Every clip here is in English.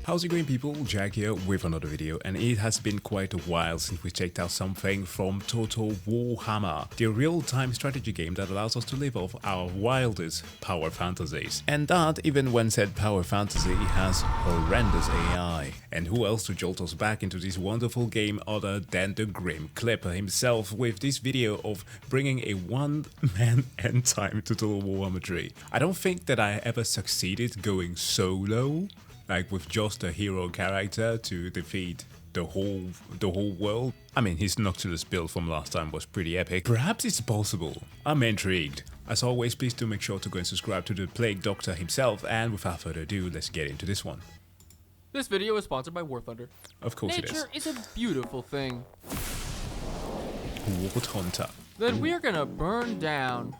How's it going, people? Jack here with another video, and it has been quite a while since we checked out something from Total Warhammer, the real-time strategy game that allows us to live off our wildest power fantasies. And that even when said power fantasy has horrendous AI. And who else to jolt us back into this wonderful game other than the grim kleaper himself with this video of bringing a one-man end time to Total Warhammer 3. I don't think that I ever succeeded going solo, like with just a hero character to defeat the whole world. I mean, his Noctilus build from last time was pretty epic. Perhaps it's possible. I'm intrigued. As always, please do make sure to go and subscribe to the Plague Doctor himself, and without further ado, let's get into this one. This video is sponsored by War Thunder. Of course it is. Nature is a beautiful thing. Wart Hunter. That we're gonna burn down.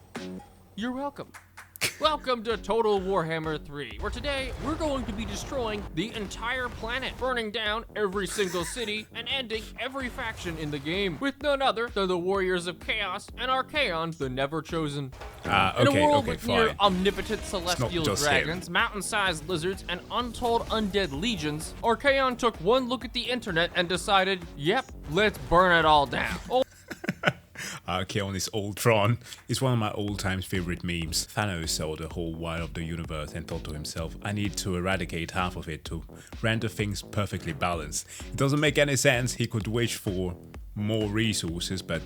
You're welcome. Welcome to Total Warhammer 3, where today we're going to be destroying the entire planet, burning down every single city, and ending every faction in the game, with none other than the Warriors of Chaos and Archaon, the Never Chosen. In a world with near omnipotent celestial dragons, mountain-sized lizards, and untold undead legions, Archaon took one look at the internet and decided, yep, let's burn it all down. Archaon is Ultron. It's one of my old times favorite memes. Thanos saw the whole wide of the universe and thought to himself, I need to eradicate half of it to render things perfectly balanced. It doesn't make any sense. He could wish for more resources, but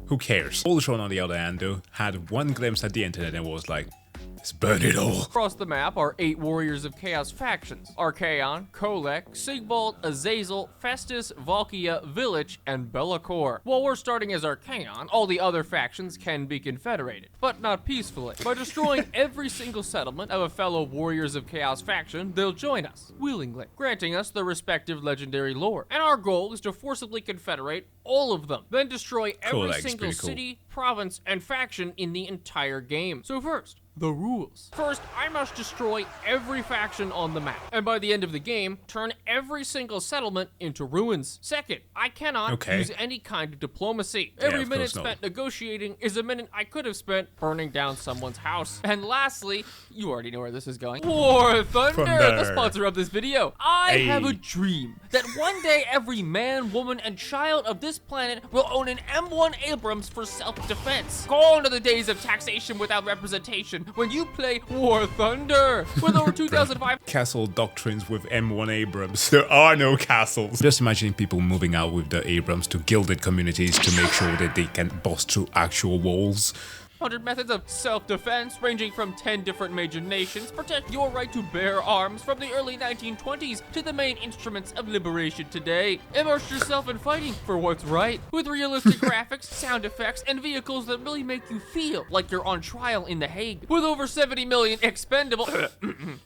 who cares? Ultron, on the other hand, though, had one glimpse at the internet and was like, let's burn it all. Across the map are 8 Warriors of Chaos factions: Archaon, Kholek, Sigvald, Azazel, Festus, Valkia, Vilitch, and Be'lakor. While we're starting as Archaon, all the other factions can be confederated, but not peacefully. By destroying every single settlement of a fellow Warriors of Chaos faction, they'll join us, willingly, granting us their respective legendary lore. And our goal is to forcibly confederate all of them, then destroy every single city, province, and faction in the entire game. So first, the rules. First, I must destroy every faction on the map, and by the end of the game, turn every single settlement into ruins. Second, I cannot use any kind of diplomacy. Every minute spent negotiating is a minute I could have spent burning down someone's house. And lastly, you already know where this is going, War Thunder, the sponsor of this video. I have a dream that one day every man, woman, and child of this planet will own an M1 Abrams for self-defense. Gone are the days of taxation without representation when you play War Thunder. With over 2,005 castle doctrines with M1 Abrams. There are no castles. Just imagining people moving out with the Abrams to gilded communities to make sure that they can bust through actual walls. 100 methods of self-defense ranging from 10 different major nations protect your right to bear arms from the early 1920s to the main instruments of liberation today. Immerse yourself in fighting for what's right with realistic graphics, sound effects, and vehicles that really make you feel like you're on trial in The Hague. With over 70 million expendable,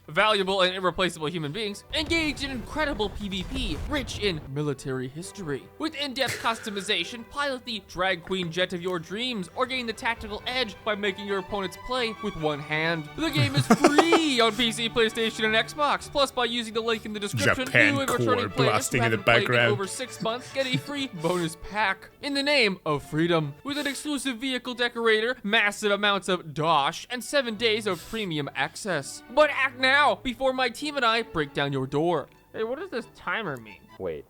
valuable, and irreplaceable human beings, engage in incredible PvP, rich in military history. With in-depth customization, pilot the drag queen jet of your dreams, or gain the tactical edge by making your opponents play with one hand. The game is free on PC, PlayStation, and Xbox. Plus, by using the link in the description, Japan new and returning core players blasting who in the haven't played background. over 6 months get a free bonus pack in the name of freedom, with an exclusive vehicle decorator, massive amounts of dosh, and 7 days of premium access. But act now before my team and I break down your door. Hey, what does this timer mean? Wait.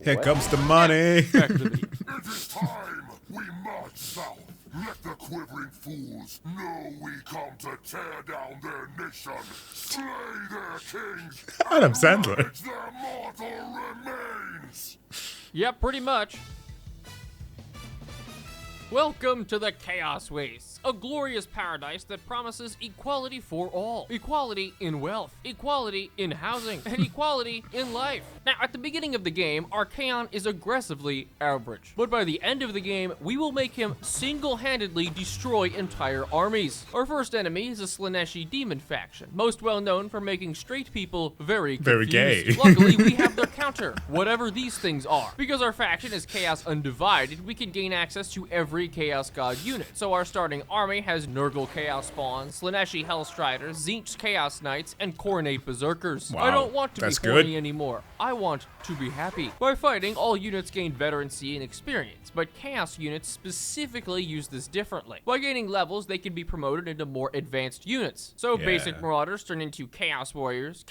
Here comes the money. Back to the It is time we march south. Let the quivering fools know we come to tear down their nation, slay their kings, Adam Sandler. ravage their mortal remains. Yep, pretty much. Welcome to the Chaos Wastes, a glorious paradise that promises equality for all. Equality in wealth, equality in housing, and equality in life. Now, at the beginning of the game, Archaon is aggressively average. But by the end of the game, we will make him single-handedly destroy entire armies. Our first enemy is a Slaaneshi demon faction, most well known for making straight people very confused. gay. Luckily, we have their counter, whatever these things are. Because our faction is Chaos Undivided, we can gain access to every Chaos God unit. So our starting army has Nurgle Chaos Spawns, Slaneshi Hellstriders, Tzeentch Chaos Knights, and Khornate Berserkers. Wow, I don't want to be that's horny good. anymore. I want to be happy. By fighting, all units gain veterancy and experience, but Chaos units specifically use this differently. By gaining levels, they can be promoted into more advanced units. So basic Marauders turn into Chaos Warriors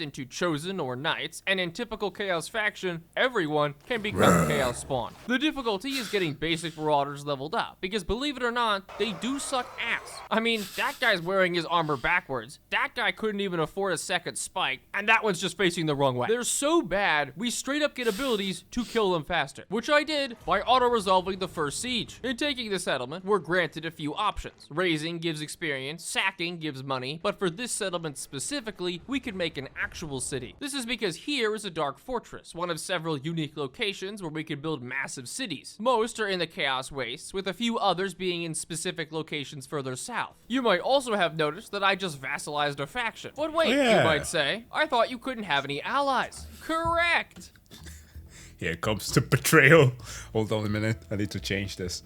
into Chosen or Knights, and in typical Chaos faction, everyone can become Chaos Spawn. The difficulty is getting basic Marauders leveled up, because believe it or not, they do suck ass. I mean, that guy's wearing his armor backwards, that guy couldn't even afford a second spike, and that one's just facing the wrong way. They're so bad, we straight up get abilities to kill them faster, which I did by auto-resolving the first siege. In taking the settlement, we're granted a few options. Raising gives experience, sacking gives money, but for this settlement specifically, we can make an actual city. This is because here is a dark fortress, one of several unique locations where we can build massive cities. Most are in the Chaos Wastes, with a few others being in specific locations further south. You might also have noticed that I just vassalized a faction. But wait, you might say, I thought you couldn't have any allies. Correct! Here comes the betrayal. Hold on a minute, I need to change this.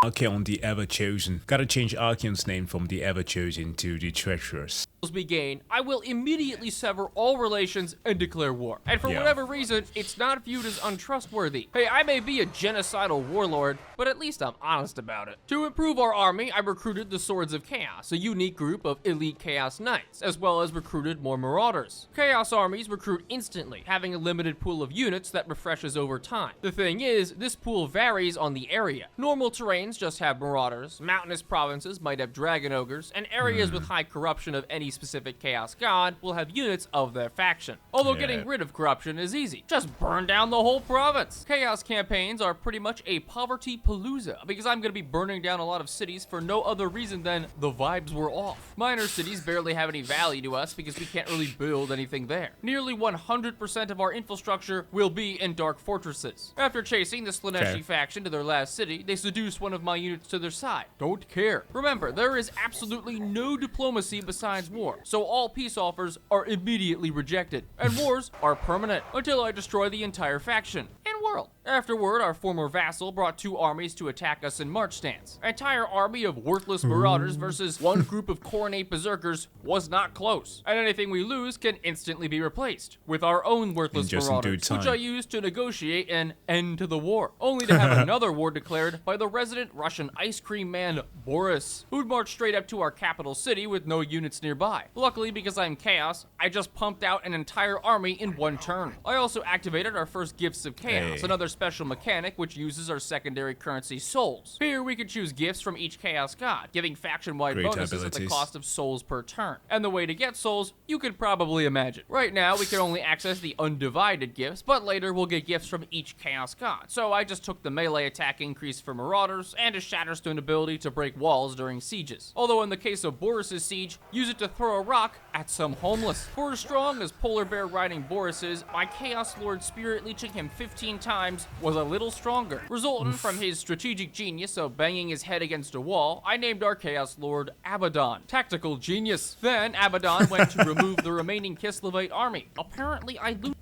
Archeon the Ever-Chosen. Gotta change Archeon's name from the Ever-Chosen to the Treacherous. We gain, I will immediately sever all relations and declare war. And for whatever reason, it's not viewed as untrustworthy. Hey, I may be a genocidal warlord, but at least I'm honest about it. To improve our army, I recruited the Swords of Chaos, a unique group of elite Chaos Knights, as well as recruited more Marauders. Chaos armies recruit instantly, having a limited pool of units that refreshes over time. The thing is, this pool varies on the area. Normal terrains just have Marauders, mountainous provinces might have Dragon Ogres, and areas with high corruption of any specific Chaos God will have units of their faction. Although getting rid of corruption is easy. Just burn down the whole province. Chaos campaigns are pretty much a poverty palooza, because I'm going to be burning down a lot of cities for no other reason than the vibes were off. Minor cities barely have any value to us because we can't really build anything there. Nearly 100% of our infrastructure will be in dark fortresses. After chasing the Slaneshi faction to their last city, they seduce one of my units to their side. Don't care. Remember, there is absolutely no diplomacy besides war, so all peace offers are immediately rejected, and wars are permanent until I destroy the entire faction and world. Afterward, our former vassal brought 2 armies to attack us in march stance. An entire army of worthless Marauders versus one group of Khornate Berserkers was not close, and anything we lose can instantly be replaced with our own worthless Marauders, which I used to negotiate an end to the war, only to have another war declared by the resident Russian ice cream man Boris, who'd march straight up to our capital city with no units nearby. Luckily, because I'm Chaos, I just pumped out an entire army in one turn. I also activated our first Gifts of Chaos, another special mechanic which uses our secondary currency souls. Here we can choose gifts from each Chaos God, giving faction-wide bonuses at the cost of souls per turn. And the way to get souls, you could probably imagine. Right now, we can only access the undivided gifts, but later we'll get gifts from each Chaos God. So I just took the melee attack increase for Marauders and a Shatterstone ability to break walls during sieges. Although in the case of Boris's siege, use it to throw a rock at some homeless. For as strong as Polar Bear riding Boris is, my Chaos Lord spirit leeching him 15 times was a little stronger. Resulting from his strategic genius of banging his head against a wall, I named our Chaos Lord Abaddon. Tactical genius. Then Abaddon went to remove the remaining Kislevite army. Apparently I lose.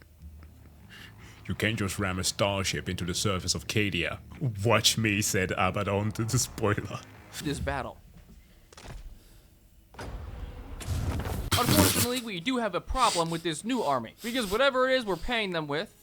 You can't just ram a starship into the surface of Cadia. Watch me, said Abaddon to the spoiler. This battle. Unfortunately, we do have a problem with this new army, because whatever it is we're paying them with,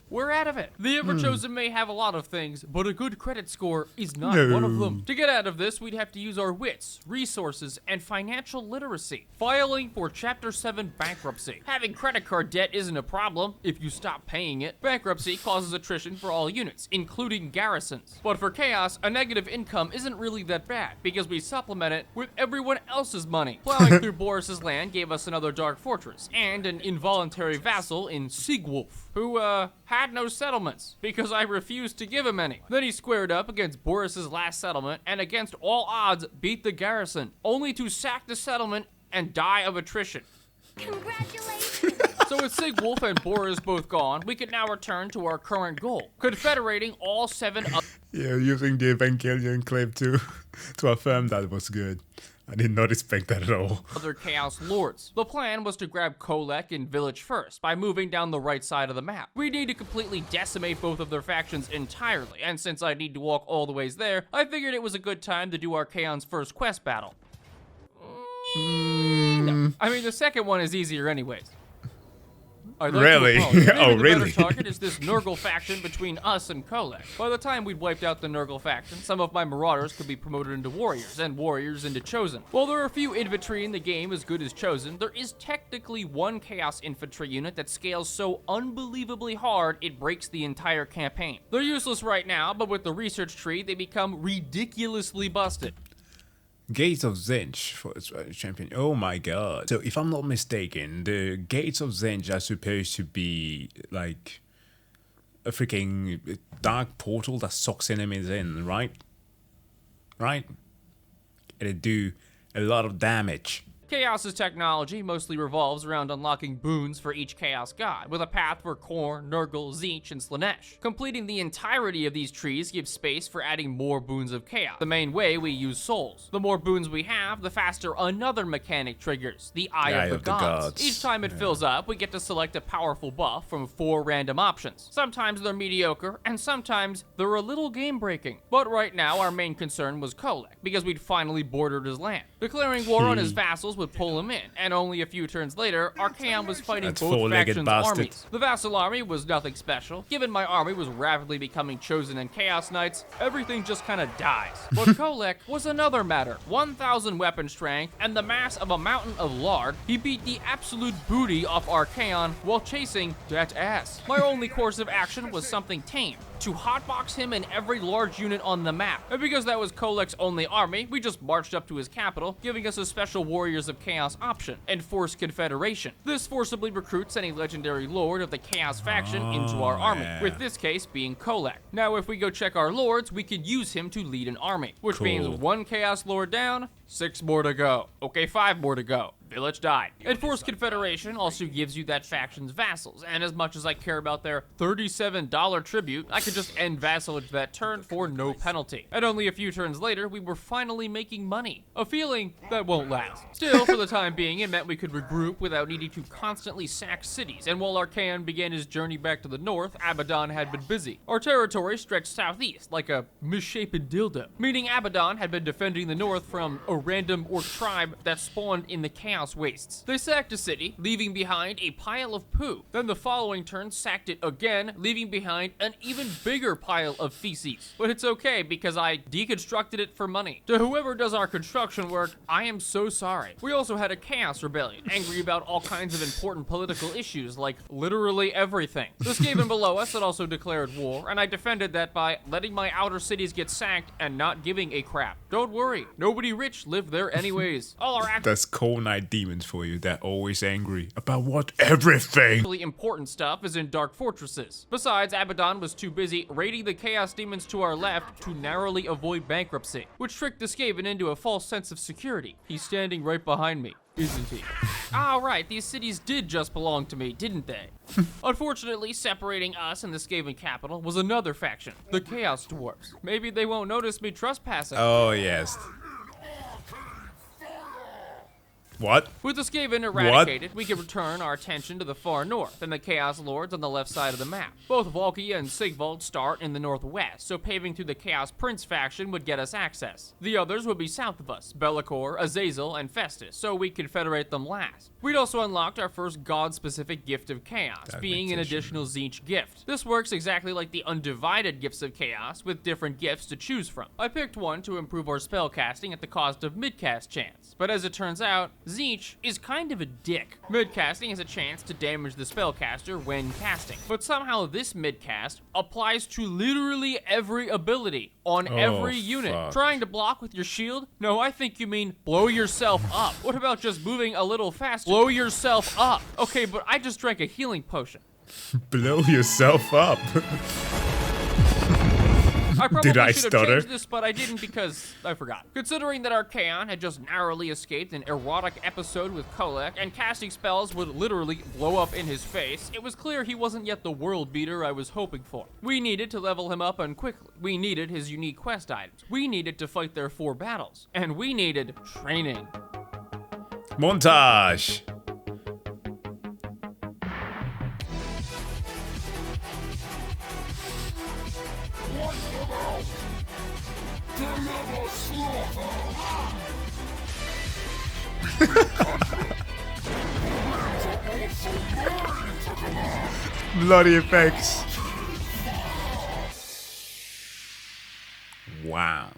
we're out of it. The Ever-Chosen may have a lot of things, but a good credit score is not one of them. To get out of this, we'd have to use our wits, resources, and financial literacy. Filing for Chapter 7 bankruptcy. Having credit card debt isn't a problem if you stop paying it. Bankruptcy causes attrition for all units, including garrisons. But for Chaos, a negative income isn't really that bad, because we supplement it with everyone else's money. Plowing through Boris's land gave us another dark fortress, and an involuntary vassal in Sigvald, who, had no settlements, because I refused to give him any. Then he squared up against Boris's last settlement, and against all odds beat the garrison, only to sack the settlement and die of attrition. Congratulations! So with Sigvald and Boris both gone, we can now return to our current goal, confederating all 7 Yeah, using the Evangelion clip to affirm that was good. I did not expect that at all. other Chaos Lords. The plan was to grab Kholek and Vilitch first by moving down the right side of the map. We need to completely decimate both of their factions entirely, and since I need to walk all the ways there, I figured it was a good time to do Archaon's first quest battle. No. I mean, the second one is easier anyways. I'd like Really? to apologize. Maybe Oh, the really? better target is this Nurgle faction between us and Kholek. By the time we'd wiped out the Nurgle faction, some of my Marauders could be promoted into Warriors, and Warriors into Chosen. While there are a few infantry in the game as good as Chosen, there is technically one Chaos Infantry unit that scales so unbelievably hard it breaks the entire campaign. They're useless right now, but with the research tree, they become ridiculously busted. Gates of Zinch for its champion. Oh my god. So if I'm not mistaken, the Gates of Zinch are supposed to be like a freaking dark portal that sucks enemies in, right? Right? And it do a lot of damage. Chaos's technology mostly revolves around unlocking boons for each Chaos God, with a path for Khorne, Nurgle, Tzeentch, and Slaanesh. Completing the entirety of these trees gives space for adding more boons of Chaos. The main way we use souls. The more boons we have, the faster another mechanic triggers, the Eye of the Gods. Each time it fills up, we get to select a powerful buff from 4 random options. Sometimes they're mediocre, and sometimes they're a little game-breaking. But right now, our main concern was Kholek, because we'd finally bordered his land. Declaring war on his vassals would pull him in, and only a few turns later, Archaon was fighting That's both four-legged factions' bastard. armies. The vassal army was nothing special. Given my army was rapidly becoming Chosen and Chaos Knights, everything just kinda dies. But Kholek was another matter. 1,000 weapon strength and the mass of a mountain of lard, he beat the absolute booty off Archaon while chasing that ass. My only course of action was something tame, to hotbox him in every large unit on the map. And because that was Kholek's only army, we just marched up to his capital, giving us a special Warriors of Chaos option, Enforced Confederation. This forcibly recruits any legendary lord of the Chaos faction into our army, yeah. with this case being Kholek. Now if we go check our lords, we could use him to lead an army, which means Cool. 1 Chaos Lord down, 6 more to go. Okay, 5 more to go. Vilitch died. Enforced Confederation also gives you that faction's vassals, and as much as I care about their $37 tribute, I could just end vassalage that turn for no penalty. And only a few turns later, we were finally making money. A feeling that won't last. Still, for the time being, it meant we could regroup without needing to constantly sack cities, and while Archaon began his journey back to the north, Abaddon had been busy. Our territory stretched southeast, like a misshapen dildo, meaning Abaddon had been defending the north from a random orc tribe that spawned in the Chaos Wastes. They sacked a city, leaving behind a pile of poo. Then the following turn sacked it again, leaving behind an even bigger pile of feces. But it's okay, because I deconstructed it for money. To whoever does our construction work, I am so sorry. We also had a Chaos Rebellion, angry about all kinds of important political issues, like literally everything. The Skaven below us had also declared war, and I defended that by letting my outer cities get sacked and not giving a crap. Don't worry, nobody rich lived there anyways. All our That's Cold Night demons for you. They're always angry about what? Everything. actually important stuff is in Dark Fortresses. Besides, Abaddon was too busy raiding the Chaos Demons to our left to narrowly avoid bankruptcy, which tricked the Skaven into a false sense of security. He's standing right behind me, isn't he? Ah, right, these cities did just belong to me, didn't they? Unfortunately, separating us and the Skaven capital was another faction, the Chaos Dwarves. Maybe they won't notice me trespassing. Oh yes. What? With the Skaven eradicated, we can return our attention to the far north and the Chaos Lords on the left side of the map. Both Valkia and Sigvald start in the northwest, so paving through the Chaos Prince faction would get us access. The others would be south of us, Be'lakor, Azazel, and Festus, so we confederate them last. We'd also unlocked our first god-specific gift of Chaos, being an additional Tzeentch gift. This works exactly like the undivided gifts of Chaos, with different gifts to choose from. I picked one to improve our spellcasting at the cost of midcast chance, but as it turns out, Tzeentch is kind of a dick. Midcasting is a chance to damage the spellcaster when casting, but somehow this midcast applies to literally every ability on every unit. fuck. Trying to block with your shield? No, I think you mean blow yourself up. What about just moving a little faster? Blow yourself up. Okay, but I just drank a healing potion. Blow yourself up. I probably Did I should have stutter? changed this, but I didn't because I forgot. Considering that Archaon had just narrowly escaped an erotic episode with Kholek, and casting spells would literally blow up in his face, it was clear he wasn't yet the world beater I was hoping for. We needed to level him up and quickly. We needed his unique quest items. We needed to fight their 4 battles. And we needed training. Montage. Deliver slaughter! Bloody effects. Wow.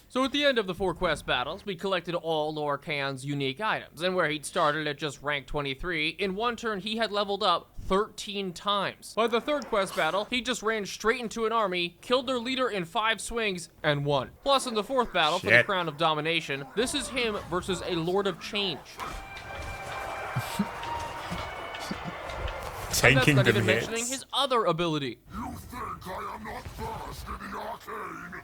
So at the end of the 4 quest battles, we collected all Archaon's unique items, and where he'd started at just rank 23, in one turn he had leveled up 13 times. By the 3rd quest battle, he just ran straight into an army, killed their leader in 5 swings, and won. Plus in the 4th battle for the Shit. Crown of Domination, this is him versus a Lord of Change. And that's Taking not the even hits. mentioning his other ability. You think I am not versed in the arcane?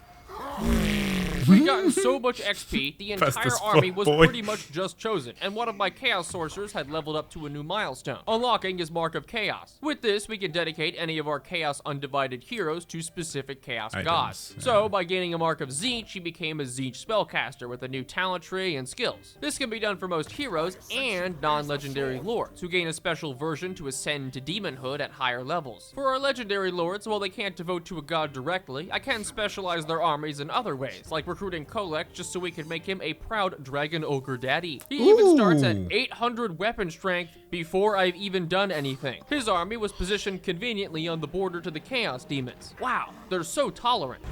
We'd gotten so much XP, the Fast entire as army fuck, was boy. pretty much just chosen, and one of my Chaos Sorcerers had leveled up to a new milestone, unlocking his Mark of Chaos. With this, we can dedicate any of our Chaos Undivided heroes to specific Chaos Items, gods. yeah. So, by gaining a Mark of Tzeentch, he became a Tzeentch spellcaster with a new talent tree and skills. This can be done for most heroes and non-legendary lords, who gain a special version to ascend to demonhood at higher levels. For our legendary lords, while they can't devote to a god directly, I can specialize their armies in other ways, like recruiting Kholek just so we could make him a proud dragon ogre daddy. He even starts at 800 weapon strength before I've even done anything. His army was positioned conveniently on the border to the Chaos Demons. Wow, they're so tolerant.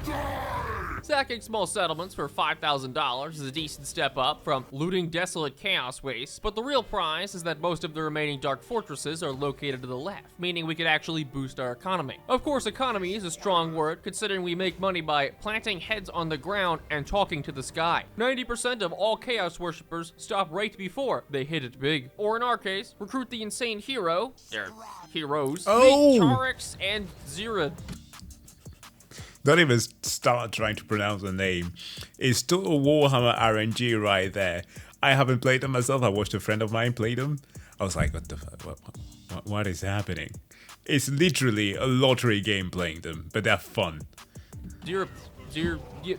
Sacking small settlements for $5,000 is a decent step up from looting desolate chaos wastes, but the real prize is that most of the remaining dark fortresses are located to the left, meaning we could actually boost our economy. Of course, economy is a strong word considering we make money by planting heads on the ground and talking to the sky. 90% of all chaos worshippers stop right before they hit it big. Or in our case, recruit the insane hero, or heroes, Oh! Charix and Zira. Don't even start trying to pronounce the name. It's total Warhammer RNG right there. I haven't played them myself. I watched a friend of mine play them. I was like, what the fuck? What is happening? It's literally a lottery game playing them, but they're fun.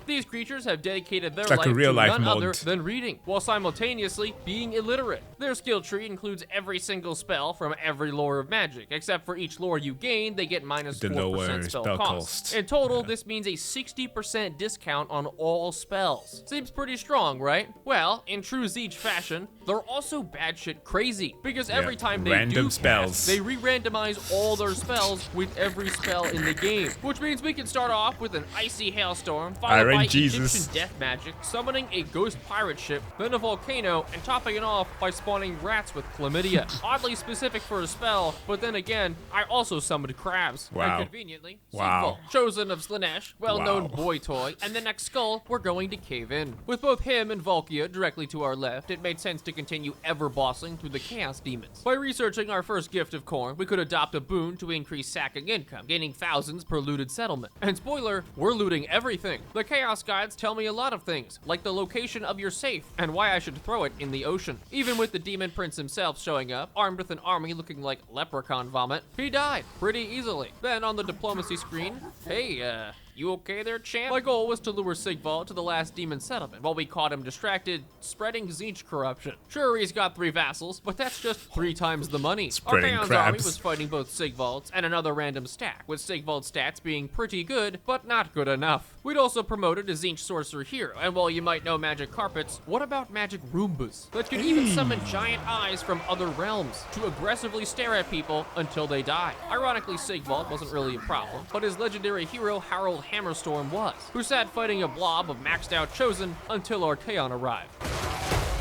These creatures have dedicated their like life a real to life none mod. other than reading, while simultaneously being illiterate. Their skill tree includes every single spell from every lore of magic, except for each lore you gain, they get minus The 4% lower spell spell cost. cost. In total, this means a 60% discount on all spells. Seems pretty strong, right? Well, in true Tzeentch fashion, they're also batshit crazy, because every time they random do spells. cast, they re-randomize all their spells with every spell in the game, which means we can start off with an icy hailstorm, followed by Jesus. Egyptian death magic, summoning a ghost pirate ship, then a volcano, and topping it off by spawning rats with chlamydia. Oddly specific for a spell, but then again, I also summoned crabs. Wow. And conveniently, Wow. Sigvald, chosen of Slanesh, well-known Wow. boy toy, and the next skull, we're going to cave in. With both him and Valkia directly to our left, it made sense to continue ever-bossing through the Chaos Demons. By researching our first gift of corn, we could adopt a boon to increase sacking income, gaining thousands per looted settlement. And spoiler, we're looting everything. The Chaos Guides tell me a lot of things, like the location of your safe, and why I should throw it in the ocean. Even with the Demon Prince himself showing up, armed with an army looking like leprechaun vomit, he died pretty easily. Then on the diplomacy screen, hey, you okay there, champ? My goal was to lure Sigvald to the last demon settlement, while we caught him distracted, spreading Tzeentch corruption. Sure, he's got 3 vassals, but that's just 3 times the money. Spreading Archaon's army crabs. was fighting both Sigvald's and another random stack, with Sigvald's stats being pretty good, but not good enough. We'd also promoted a Tzeentch sorcerer hero, and while you might know magic carpets, what about magic Roombas that can even summon giant eyes from other realms to aggressively stare at people until they die? Ironically, Sigvald wasn't really a problem, but his legendary hero Harold Hammerstorm was, who sat fighting a blob of maxed out chosen until Archaon arrived.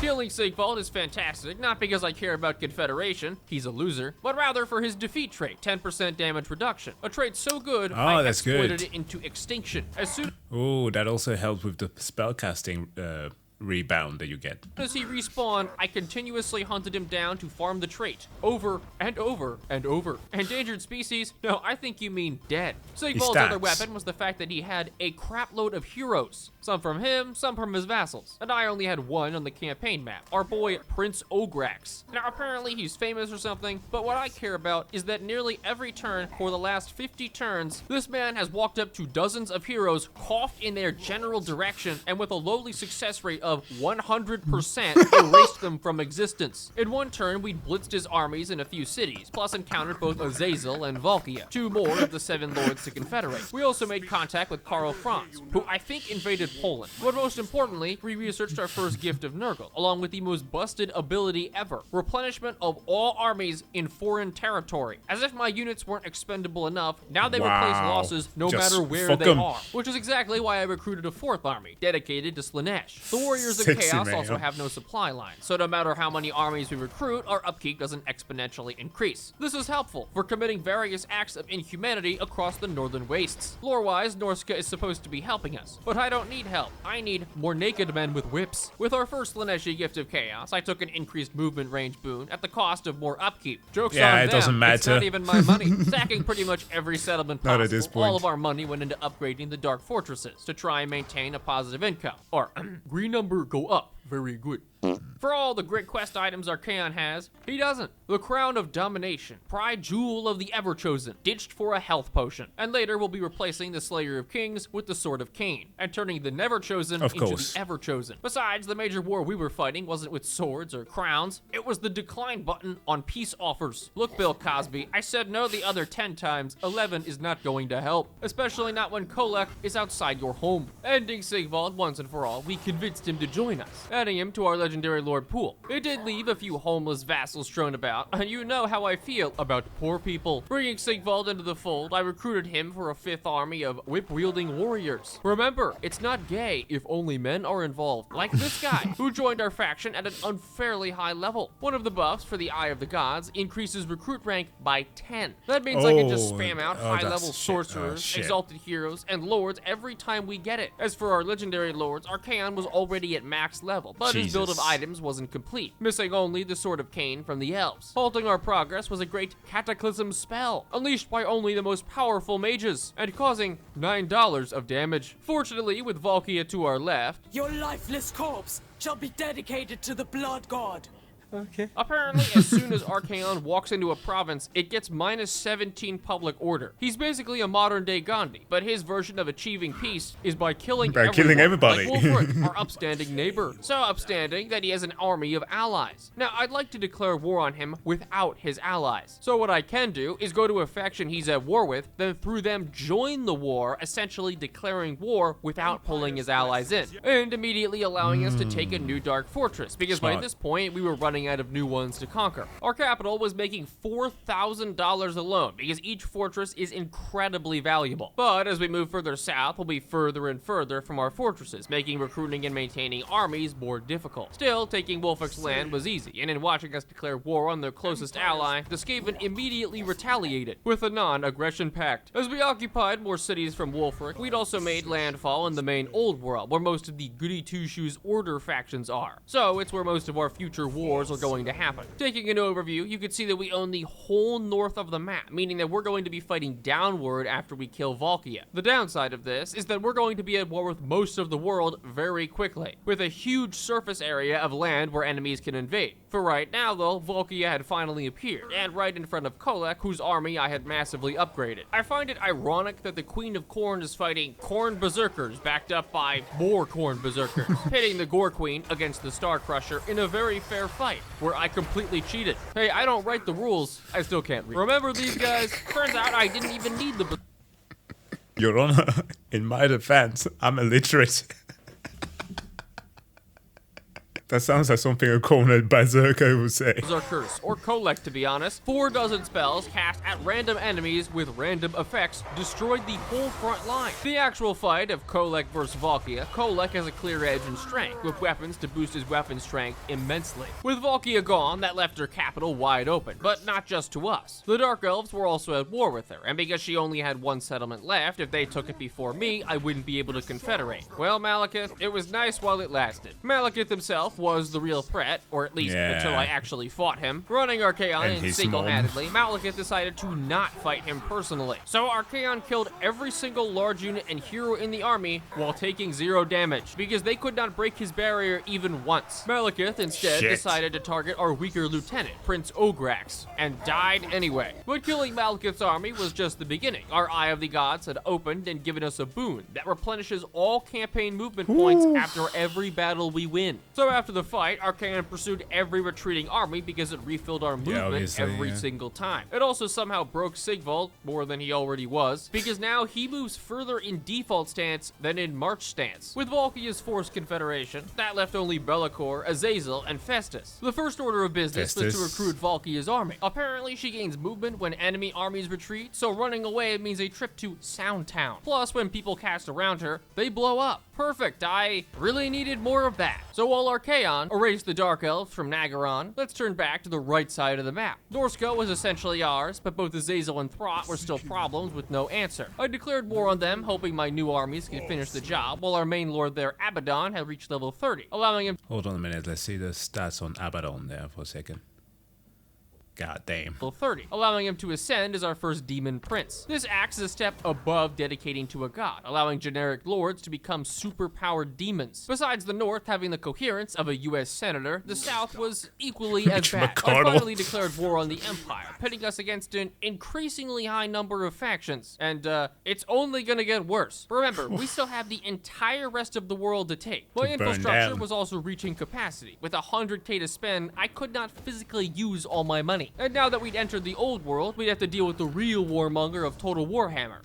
Killing Sigvald is fantastic, not because I care about Confederation, he's a loser, but rather for his defeat trait, 10% damage reduction. A trait so good, I that's exploited good. it into extinction. As soon Oh, that also helps with the spellcasting rebound that you get. As he respawned, I continuously hunted him down to farm the trait. Over and over and over. Endangered species? No, I think you mean dead. Sigvald's other weapon was the fact that he had a crapload of heroes. Some from him, some from his vassals. And I only had one on the campaign map, our boy Prince Ograx. Now apparently he's famous or something, but what I care about is that nearly every turn for the last 50 turns, this man has walked up to dozens of heroes, coughed in their general direction, and with a lowly success rate of 100% erased them from existence. In one turn, we'd blitzed his armies in a few cities, plus encountered both Azazel and Valkia, two more of the 7 lords to confederate. We also made contact with Karl Franz, who I think invaded Poland. But most importantly, we researched our first gift of Nurgle, along with the most busted ability ever, replenishment of all armies in foreign territory. As if my units weren't expendable enough, now they replace losses no matter where they are, which is exactly why I recruited a 4th army, dedicated to Slaanesh. The Warriors of Chaos also have no supply line, so no matter how many armies we recruit, our upkeep doesn't exponentially increase. This is helpful for committing various acts of inhumanity across the northern wastes. Lore-wise, Norska is supposed to be helping us, but I don't need help. I need more naked men with whips. With our first Slaaneshi Gift of Chaos, I took an increased movement range boon at the cost of more upkeep. Joke's on them, doesn't matter. It's not even my money. Sacking pretty much every settlement possible. Not at this point. All of our money went into upgrading the dark fortresses to try and maintain a positive income. Or, green number go up. Very good. For all the great quest items Archaon has, he doesn't. The Crown of Domination, pride jewel of the Ever-Chosen, ditched for a health potion. And later we'll be replacing the Slayer of Kings with the Sword of Cain, and turning the Never-Chosen into the Ever-Chosen. Besides, the major war we were fighting wasn't with swords or crowns, it was the decline button on peace offers. Look, Bill Cosby, I said no the other 10 times, 11 is not going to help. Especially not when Kholek is outside your home. Ending Sigvald once and for all, we convinced him to join us, adding him to our legendary lord pool. It did leave a few homeless vassals strewn about, and you know how I feel about poor people. Bringing Sigvald into the fold, I recruited him for a 5th army of whip-wielding warriors. Remember, it's not gay if only men are involved, like this guy, who joined our faction at an unfairly high level. One of the buffs for the Eye of the Gods increases recruit rank by 10. That means I can just spam out high-level sorcerers, exalted heroes, and lords every time we get it. As for our legendary lords, Archaon was already at max level, but his build of items wasn't complete, missing only the Sword of Cain from the elves. Halting our progress was a great cataclysm spell, unleashed by only the most powerful mages, and causing $9 of damage. Fortunately, with Valkia to our left, your lifeless corpse shall be dedicated to the blood god. Okay. Apparently, as soon as Archaon walks into a province, it gets -17 public order. He's basically a modern-day Gandhi, but his version of achieving peace is by killing everybody. Like Wolfric, our upstanding neighbor. So upstanding that he has an army of allies. Now, I'd like to declare war on him without his allies. So what I can do is go to a faction he's at war with, then through them join the war, essentially declaring war without pulling his allies in, and immediately allowing us to take a new dark fortress, because by this point, we were running out of new ones to conquer. Our capital was making $4,000 alone, because each fortress is incredibly valuable. But as we move further south, we'll be further and further from our fortresses, making recruiting and maintaining armies more difficult. Still, taking Wolfric's land was easy, and in watching us declare war on their closest ally, the Skaven immediately retaliated with a non-aggression pact. As we occupied more cities from Wolfric, we'd also made landfall in the main Old World, where most of the goody-two-shoes Order factions are. So it's where most of our future wars are going to happen. Taking an overview, you can see that we own the whole north of the map, meaning that we're going to be fighting downward after we kill Valkia. The downside of this is that we're going to be at war with most of the world very quickly, with a huge surface area of land where enemies can invade. For right now, though, Valkia had finally appeared, and right in front of Kholek, whose army I had massively upgraded. I find it ironic that the Queen of Khorne is fighting Khorne Berserkers backed up by more Khorne Berserkers, pitting the Gore Queen against the Star Crusher in a very fair fight, where I completely cheated. Hey, I don't write the rules. I still can't read. Remember these guys? Turns out I didn't even need the... Your Honor, in my defense, I'm illiterate. That sounds like something a cornered berserker would say. Berserkers, or Kholek to be honest, 4 dozen spells cast at random enemies with random effects destroyed the whole front line. The actual fight of Kholek versus Valkia, Kholek has a clear edge in strength, with weapons to boost his weapon strength immensely. With Valkia gone, that left her capital wide open, but not just to us. The Dark Elves were also at war with her, and because she only had 1 settlement left, if they took it before me, I wouldn't be able to confederate. Well, Malekith, it was nice while it lasted. Malekith himself was the real threat, or at least until I actually fought him. Running Archaon in single-handedly, Malekith decided to not fight him personally. So Archaon killed every single large unit and hero in the army while taking 0 damage, because they could not break his barrier even once. Malekith instead decided to target our weaker lieutenant, Prince Ograx, and died anyway. But killing Malekith's army was just the beginning. Our Eye of the Gods had opened and given us a boon that replenishes all campaign movement points after every battle we win. So after the fight, Archaon pursued every retreating army because it refilled our movement every single time. It also somehow broke Sigvald more than he already was, because now he moves further in default stance than in march stance. With Valkyria's forced confederation, that left only Be'lakor, Azazel, and Festus. The first order of business was to recruit Valkyria's army. Apparently, she gains movement when enemy armies retreat, so running away means a trip to Soundtown. Plus, when people cast around her, they blow up. Perfect, I really needed more of that. So while Archaon erased the Dark Elves from Nagaron, let's turn back to the right side of the map. Norska was essentially ours, but both Azazel and Throt were still problems with no answer. I declared war on them, hoping my new armies could finish the job, while our main lord there, Abaddon, had reached level 30, allowing him— Hold on a minute, let's see the stats on Abaddon there for a second. God damn. 30, allowing him to ascend as our first demon prince. This acts as a step above dedicating to a god, allowing generic lords to become super-powered demons. Besides the North having the coherence of a US senator, the South was equally as bad. I finally declared war on the Empire, pitting us against an increasingly high number of factions, and it's only gonna get worse. Remember, we still have the entire rest of the world to take. My infrastructure was also reaching capacity. With 100k to spend, I could not physically use all my money. And now that we'd entered the old world, we'd have to deal with the real warmonger of Total Warhammer,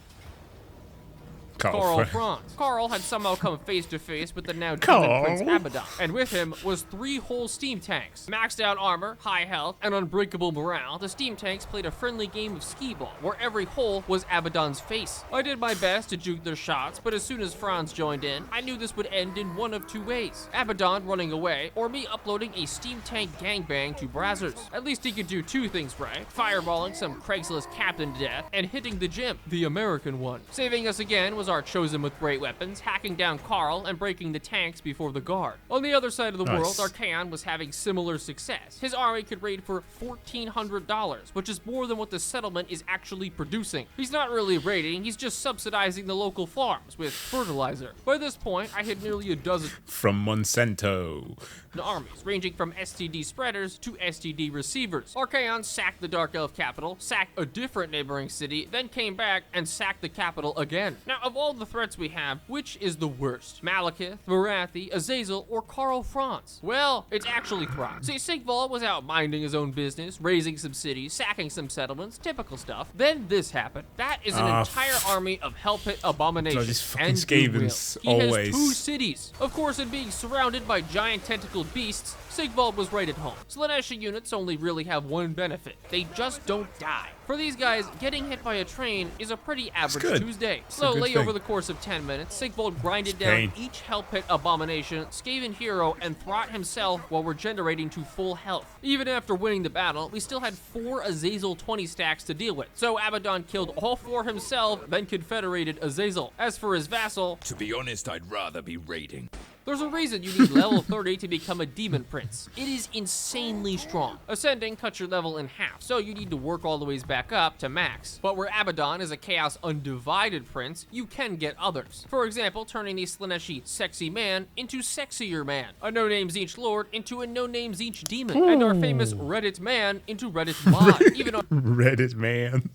Karl Franz. Karl had somehow come face to face with the now demon Prince Abaddon, and with him was 3 whole steam tanks. Maxed out armor, high health, and unbreakable morale, the steam tanks played a friendly game of skee-ball, where every hole was Abaddon's face. I did my best to juke their shots, but as soon as Franz joined in, I knew this would end in one of 2 ways. Abaddon running away, or me uploading a steam tank gangbang to Brazzers. At least he could do 2 things right: fireballing some Craigslist captain to death, and hitting the gym, the American one. Saving us again was our chosen with great weapons, hacking down Karl and breaking the tanks before the guard. On the other side of the world, Archaon was having similar success. His army could raid for $1,400, which is more than what the settlement is actually producing. He's not really raiding, he's just subsidizing the local farms with fertilizer. By this point, I had nearly a dozen from Monsanto armies, ranging from STD spreaders to STD receivers. Archaon sacked the Dark Elf capital, sacked a different neighboring city, then came back and sacked the capital again. Now, of all the threats we have, which is the worst? Malekith, Marathi, Azazel, or Karl Franz? Well, it's actually Throt. See, Sigvald was out minding his own business, raising some cities, sacking some settlements, typical stuff. Then this happened. That is an entire army of Hellpit abominations. And Skavens, he has 2 cities. Of course, in being surrounded by giant tentacled beasts, Sigvald was right at home. Slaaneshi units only really have one benefit: they just don't die. For these guys, getting hit by a train is a pretty average Tuesday. Slowly, over the course of 10 minutes, Sigvald grinded down each Hellpit abomination, Skaven hero, and Throt himself while regenerating to full health. Even after winning the battle, we still had 4 Azazel 20 stacks to deal with, so Abaddon killed all 4 himself, then confederated Azazel. As for his vassal, to be honest, I'd rather be raiding. There's a reason you need level 30 to become a demon prince. It is insanely strong. Ascending cuts your level in half, so you need to work all the ways back up to max. But where Abaddon is a Chaos Undivided prince, you can get others. For example, turning the Slaaneshi sexy man into sexier man, a no-names each lord into a no-names each demon, and our famous Reddit man into Reddit mod. Even on Reddit man.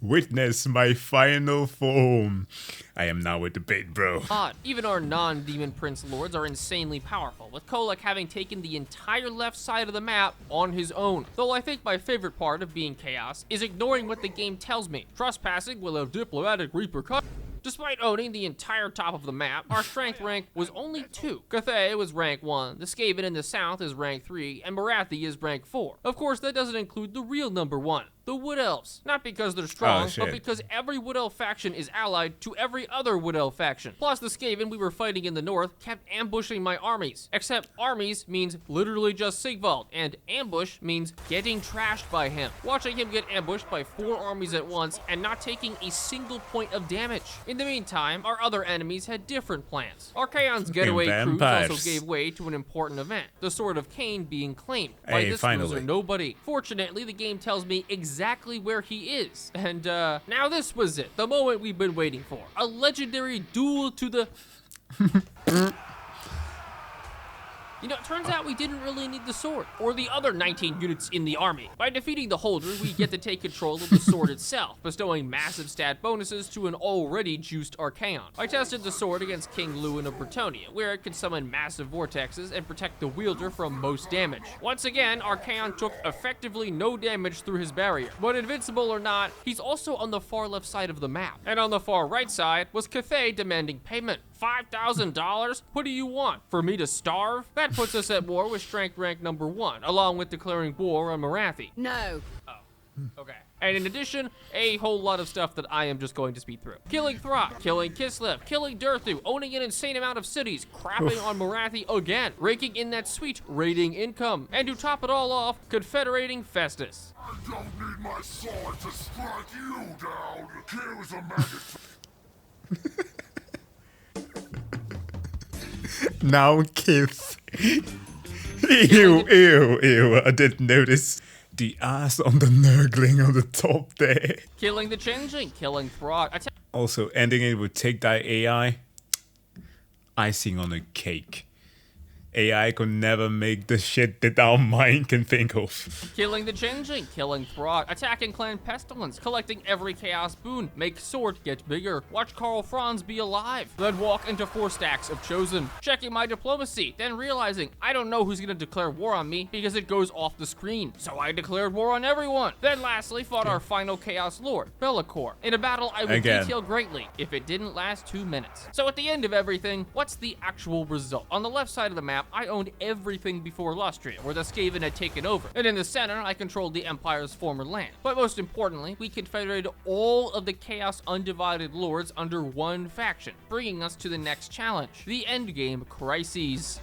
Witness my final form. I am now a debate, bro. Even our non-demon prince lords are insanely powerful, with Kholek having taken the entire left side of the map on his own. Though I think my favorite part of being Chaos is ignoring what the game tells me. Trespassing will have diplomatic repercussions. Despite owning the entire top of the map, our strength rank was only 2. Cathay was rank 1, the Skaven in the south is rank 3, and Morathi is rank 4. Of course, that doesn't include the real number 1. The Wood Elves. Not because they're strong, but because every Wood Elf faction is allied to every other Wood Elf faction. Plus, the Skaven we were fighting in the north kept ambushing my armies. Except armies means literally just Sigvald, and ambush means getting trashed by him. Watching him get ambushed by 4 armies at once and not taking a single point of damage. In the meantime, our other enemies had different plans. Archaon's getaway cruise also gave way to an important event, the Sword of Cain being claimed by this loser nobody. Fortunately, the game tells me exactly where he is. And now this was it, the moment we've been waiting for. A legendary duel to the... You know, it turns out we didn't really need the sword, or the other 19 units in the army. By defeating the holder, we get to take control of the sword itself, bestowing massive stat bonuses to an already juiced Archaon. I tested the sword against King Lewin of Bretonnia, where it could summon massive vortexes and protect the wielder from most damage. Once again, Archaon took effectively no damage through his barrier. But invincible or not, he's also on the far left side of the map. And on the far right side was Cathay demanding payment. $5,000? What do you want? For me to starve? That puts us at war with strength rank number 1, along with declaring war on Morathi. No. Oh, okay. And in addition, a whole lot of stuff that I am just going to speed through. Killing Throt, killing Kislev, killing Durthu, owning an insane amount of cities, crapping on Morathi again, raking in that sweet raiding income, and to top it all off, Confederating Festus. I don't need my sword to strike you down. Here's a maggot. Now kiss. Ew, ew, ew. I didn't notice the ass on the nurgling on the top there. Killing the Changeling, killing Throt. Also, ending it with take that AI. Icing on a cake. AI could never make the shit that our mind can think of. Killing the Changeling, killing Throt, attacking Clan Pestilence, collecting every Chaos boon, make Sword get bigger, watch Karl Franz be alive, then walk into 4 stacks of Chosen, checking my diplomacy, then realizing I don't know who's gonna declare war on me because it goes off the screen, so I declared war on everyone. Then lastly fought our final Chaos Lord, Bellicor, in a battle I would detail greatly if it didn't last 2 minutes. So at the end of everything, what's the actual result? On the left side of the map, I owned everything before Lustria, where the Skaven had taken over. And in the center, I controlled the Empire's former land. But most importantly, we confederated all of the Chaos Undivided Lords under one faction, bringing us to the next challenge, the Endgame Crises.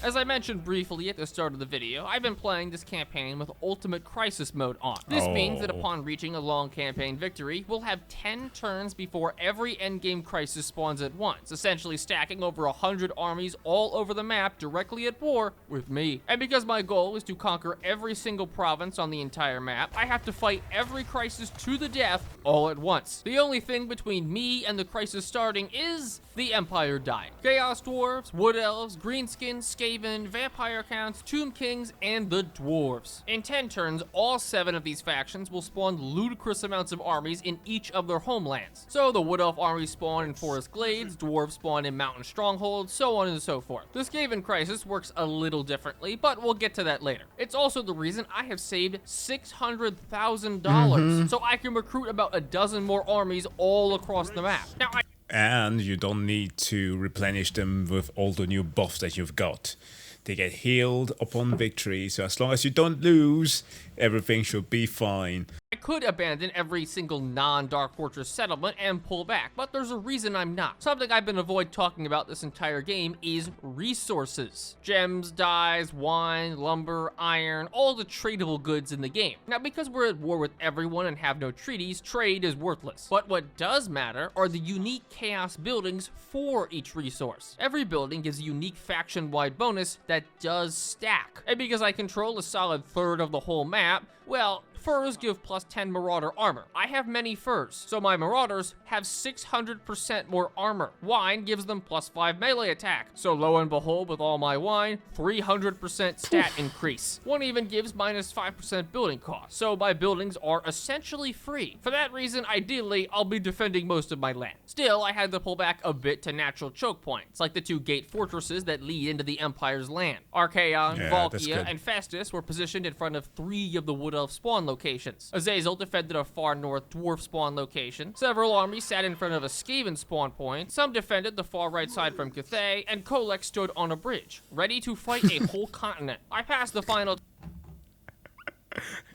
As I mentioned briefly at the start of the video, I've been playing this campaign with Ultimate Crisis mode on. This means that upon reaching a long campaign victory, we'll have 10 turns before every endgame crisis spawns at once, essentially stacking over 100 armies all over the map directly at war with me. And because my goal is to conquer every single province on the entire map, I have to fight every crisis to the death all at once. The only thing between me and the crisis starting is the Empire dying. Chaos Dwarves, Wood Elves, Greenskins, Skaven, Vampire Counts, Tomb Kings, and the Dwarves. In 10 turns, all 7 of these factions will spawn ludicrous amounts of armies in each of their homelands. So the Wood Elf armies spawn in Forest Glades, Dwarves spawn in Mountain Strongholds, so on and so forth. The Skaven Crisis works a little differently, but we'll get to that later. It's also the reason I have saved $600,000, so I can recruit about a dozen more armies all across the map. Now, and you don't need to replenish them with all the new buffs that you've got. They get healed upon victory, so as long as you don't lose, everything should be fine. I could abandon every single non-Dark Fortress settlement and pull back, but there's a reason I'm not. Something I've been avoiding talking about this entire game is resources. Gems, dyes, wine, lumber, iron, all the tradable goods in the game. Now, because we're at war with everyone and have no treaties, trade is worthless. But what does matter are the unique chaos buildings for each resource. Every building gives a unique faction-wide bonus that does stack. And because I control a solid third of the whole map, well, furs give plus 10 Marauder armor. I have many furs, so my Marauders have 600% more armor. Wine gives them plus 5 melee attack, so lo and behold, with all my wine, 300% stat increase. One even gives minus 5% building cost, so my buildings are essentially free. For that reason, ideally, I'll be defending most of my land. Still, I had to pull back a bit to natural choke points, like the 2 gate fortresses that lead into the Empire's land. Archaon, Valkia, and Festus were positioned in front of 3 of the Wood Elf spawn locations. Azazel defended a far north dwarf spawn location. Several armies sat in front of a Skaven spawn point. Some defended the far right side from Cathay, and Kholek stood on a bridge, ready to fight a whole continent. I passed the final...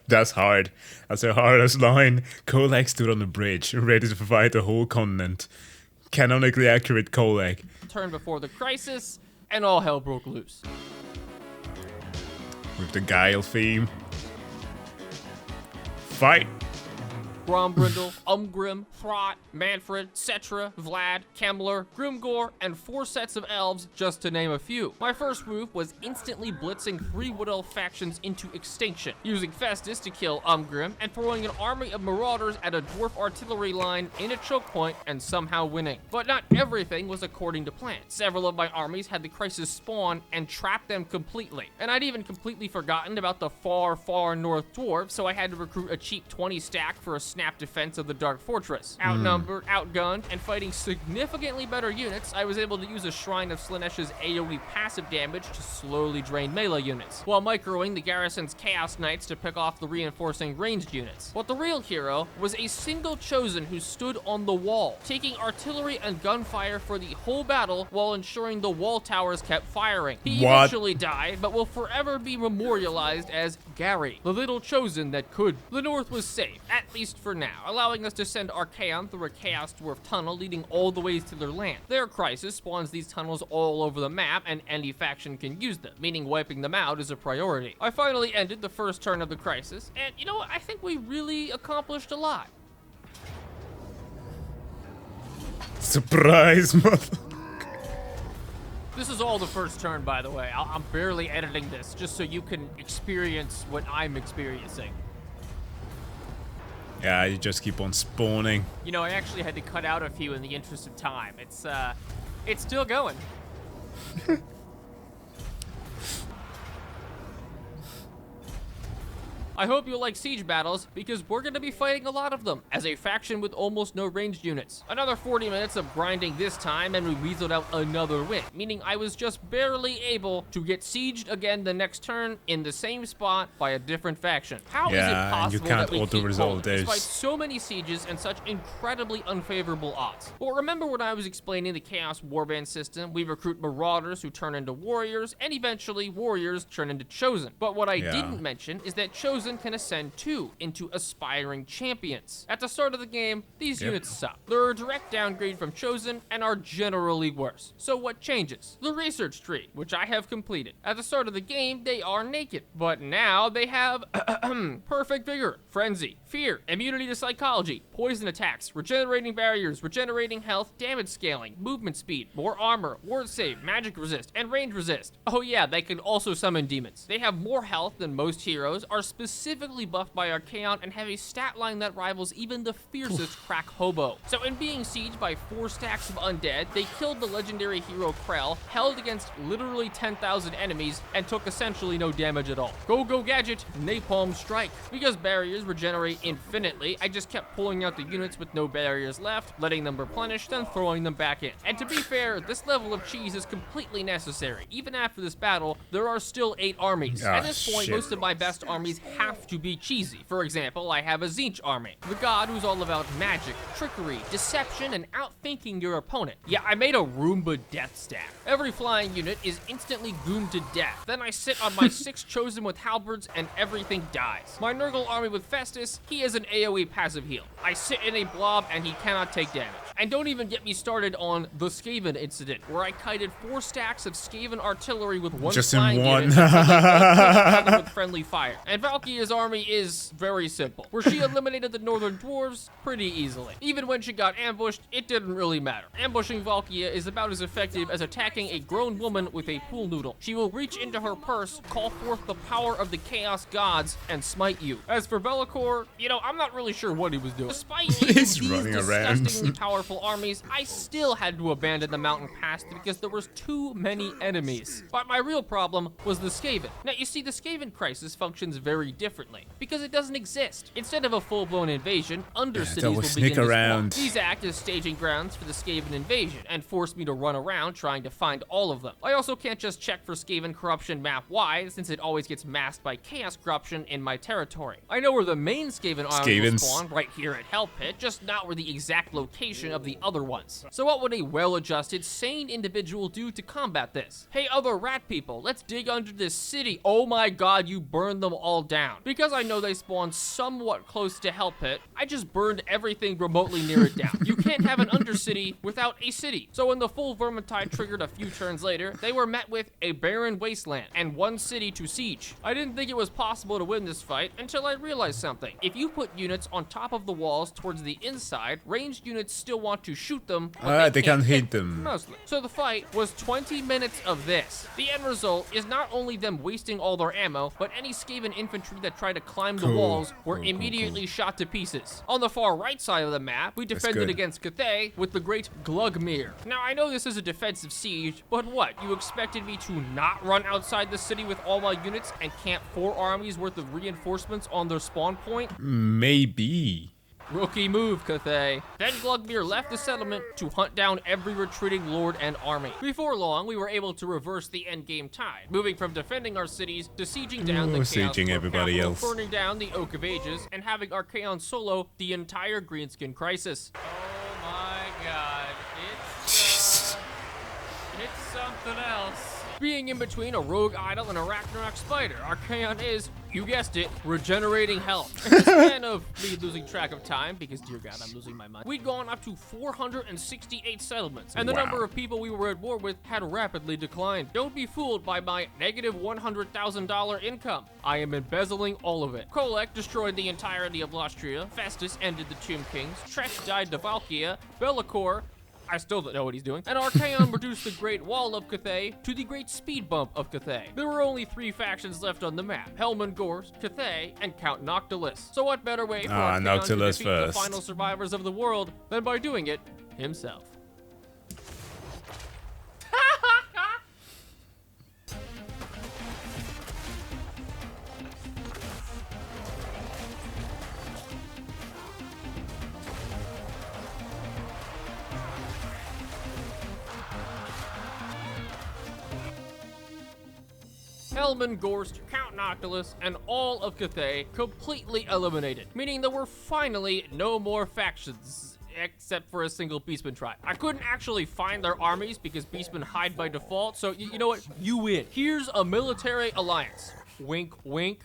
That's hard. That's the hardest line. Kholek stood on the bridge, ready to fight the whole continent. Canonically accurate Kholek. turn before the crisis, and all hell broke loose. With the Guile theme. Fight! Grombrindle, Umgrim, Throt, Manfred, Cetra, Vlad, Kemmler, Grimgor, and 4 sets of elves, just to name a few. My first move was instantly blitzing 3 Wood Elf factions into extinction, using Festus to kill Umgrim, and throwing an army of marauders at a dwarf artillery line in a choke point and somehow winning. But not everything was according to plan. Several of my armies had the crisis spawn and trap them completely. And I'd even completely forgotten about the far, far north dwarves, so I had to recruit a cheap 20 stack for a snap defense of the Dark Fortress. Outnumbered, outgunned, and fighting significantly better units, I was able to use a Shrine of Slanesh's AoE passive damage to slowly drain melee units, while microing the garrison's Chaos Knights to pick off the reinforcing ranged units. But the real hero was a single Chosen who stood on the wall, taking artillery and gunfire for the whole battle while ensuring the wall towers kept firing. He eventually died, but will forever be memorialized as Gary, the little Chosen that could. The North was safe, at least for now, allowing us to send Archaon through a Chaos Dwarf tunnel leading all the ways to their land. Their crisis spawns these tunnels all over the map, and any faction can use them, meaning wiping them out is a priority. I finally ended the first turn of the crisis, and you know what? I think we really accomplished a lot. Surprise, mother. This is all the first turn, by the way. I'm barely editing this, just so you can experience what I'm experiencing. Yeah, you just keep on spawning. You know, I actually had to cut out a few in the interest of time. It's still going. I hope you like siege battles, because we're going to be fighting a lot of them, as a faction with almost no ranged units. Another 40 minutes of grinding this time, and we weaseled out another win, meaning I was just barely able to get sieged again the next turn in the same spot by a different faction. How is it possible you can't that we keep auto-resolve going, those. despite so many sieges and such incredibly unfavorable odds? Well, remember when I was explaining the Chaos Warband system, we recruit Marauders who turn into Warriors, and eventually Warriors turn into Chosen. But what I didn't mention is that Chosen can ascend too into aspiring champions. At the start of the game, these units suck. They're a direct downgrade from Chosen and are generally worse. So what changes? The research tree, which I have completed. At the start of the game, they are naked, but now they have perfect vigor, frenzy, fear, immunity to psychology, poison attacks, regenerating barriers, regenerating health, damage scaling, movement speed, more armor, ward save, magic resist, and range resist. Oh yeah, they can also summon demons. They have more health than most heroes, are specifically buffed by Archaon, and have a stat line that rivals even the fiercest crack hobo. So in being sieged by 4 stacks of undead, they killed the legendary hero Krell, held against literally 10,000 enemies, and took essentially no damage at all. Go gadget, napalm strike. Because barriers regenerate infinitely, I just kept pulling out the units with no barriers left, letting them replenish, then throwing them back in. And to be fair, this level of cheese is completely necessary. Even after this battle, there are still 8 armies. At this point, most of my best armies have to be cheesy. For example, I have a Tzeentch army, the god who's all about magic, trickery, deception, and outthinking your opponent. Yeah, I made a Roomba death stack. Every flying unit is instantly gooned to death. Then I sit on my 6 Chosen with halberds and everything dies. My Nurgle army with Festus, he is an AoE passive heal. I sit in a blob and he cannot take damage. And don't even get me started on the Skaven incident, where I kited 4 stacks of Skaven artillery with 1 just in flying one. unit and with friendly fire. And Valkyria's army is very simple, where she eliminated the northern dwarves pretty easily. Even when she got ambushed, it didn't really matter. Ambushing Valkyria is about as effective as attacking a grown woman with a pool noodle. She will reach into her purse, call forth the power of the Chaos Gods, and smite you. As for Bellicor, you know, I'm not really sure what he was doing. Despite He's these running around. disgustingly powerful powerful armies, I still had to abandon the mountain pass because there was too many enemies. But my real problem was the Skaven. Now you see, the Skaven crisis functions very differently because it doesn't exist. Instead of a full-blown invasion, undercities will begin to spawn. These act as staging grounds for the Skaven invasion and force me to run around trying to find all of them. I also can't just check for Skaven corruption map-wide since it always gets masked by chaos corruption in my territory. I know where the main Skaven army will spawn, right here at Hell Pit, just not where the exact location of the other ones. So what would a well-adjusted, sane individual do to combat this? Hey, other rat people, let's dig under this city. Oh my god, you burned them all down. Because I know they spawn somewhat close to Hell Pit, I just burned everything remotely near it down. You can't have an undercity without a city. So when the full Vermintide triggered a few turns later, they were met with a barren wasteland and one city to siege. I didn't think it was possible to win this fight until I realized something. If you put units on top of the walls towards the inside, ranged units still want to shoot them, but they can't hit them. Mostly. So the fight was 20 minutes of this. The end result is not only them wasting all their ammo, but any Skaven infantry that tried to climb the walls were immediately shot to pieces. On the far right side of the map, we defended against Cathay with the great Glugmir. Now I know this is a defensive siege, but what? You expected me to not run outside the city with all my units and camp 4 armies worth of reinforcements on their spawn point? Maybe. Rookie move, Cathay. Then Glugmir left the settlement to hunt down every retreating lord and army. Before long, we were able to reverse the endgame tide, moving from defending our cities to sieging down the Chaos everybody capital, else, burning down the Oak of Ages, and having Archaon solo the entire Greenskin crisis. Oh my god, it's something else. Being in between a rogue idol and a Ragnarok spider, Archaon is, you guessed it, regenerating health. In the span of me losing track of time, because dear god, I'm losing my mind, we'd gone up to 468 settlements, and the number of people we were at war with had rapidly declined. Don't be fooled by my negative $100,000 income. I am embezzling all of it. Kholek destroyed the entirety of Lostria, Festus ended the Tomb Kings, Tresh died to Valkia, Bellicor, I still don't know what he's doing, and Archaon reduced the Great Wall of Cathay to the Great Speed Bump of Cathay. There were only 3 factions left on the map: Helmengorst, Cathay, and Count Noctilus. So what better way for Archaon to defeat the final survivors of the world than by doing it himself? Helmengorst, Count Noctilus, and all of Cathay completely eliminated, meaning there were finally no more factions, except for a single Beastman tribe. I couldn't actually find their armies because Beastmen hide by default, so you know what? You win. Here's a military alliance. Wink, wink.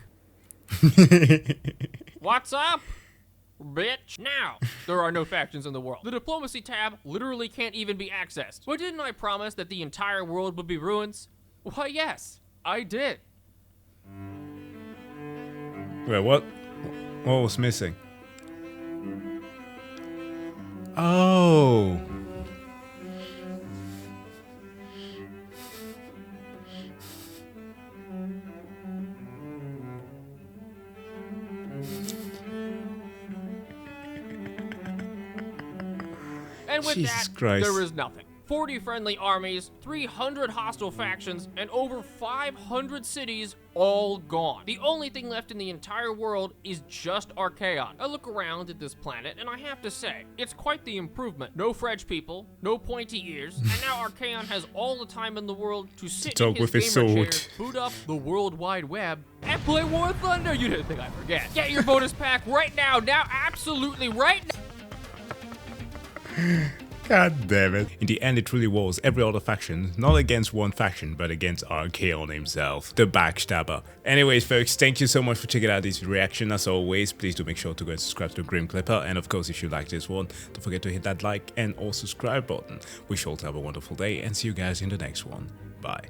What's up, bitch? Now, there are no factions in the world. The diplomacy tab literally can't even be accessed. But didn't I promise that the entire world would be ruins? Why, yes. I did. Wait, what? What was missing? Oh. And with Jesus that, Christ. there is nothing. 40 friendly armies, 300 hostile factions, and over 500 cities all gone. The only thing left in the entire world is just Archaon. I look around at this planet, and I have to say, it's quite the improvement. No French people, no pointy ears, and now Archaon has all the time in the world to sit in his gamer chair, boot up the World Wide Web, and play War Thunder. You didn't think I'd forget. Get your bonus pack right now, absolutely right now. God damn it. In the end, it truly was every other faction, not against one faction, but against Archaon himself, the backstabber. Anyways, folks, thank you so much for checking out this reaction. As always, please do make sure to go and subscribe to Grim Clipper. And of course, if you like this one, don't forget to hit that like and or subscribe button. We shall have a wonderful day and see you guys in the next one. Bye.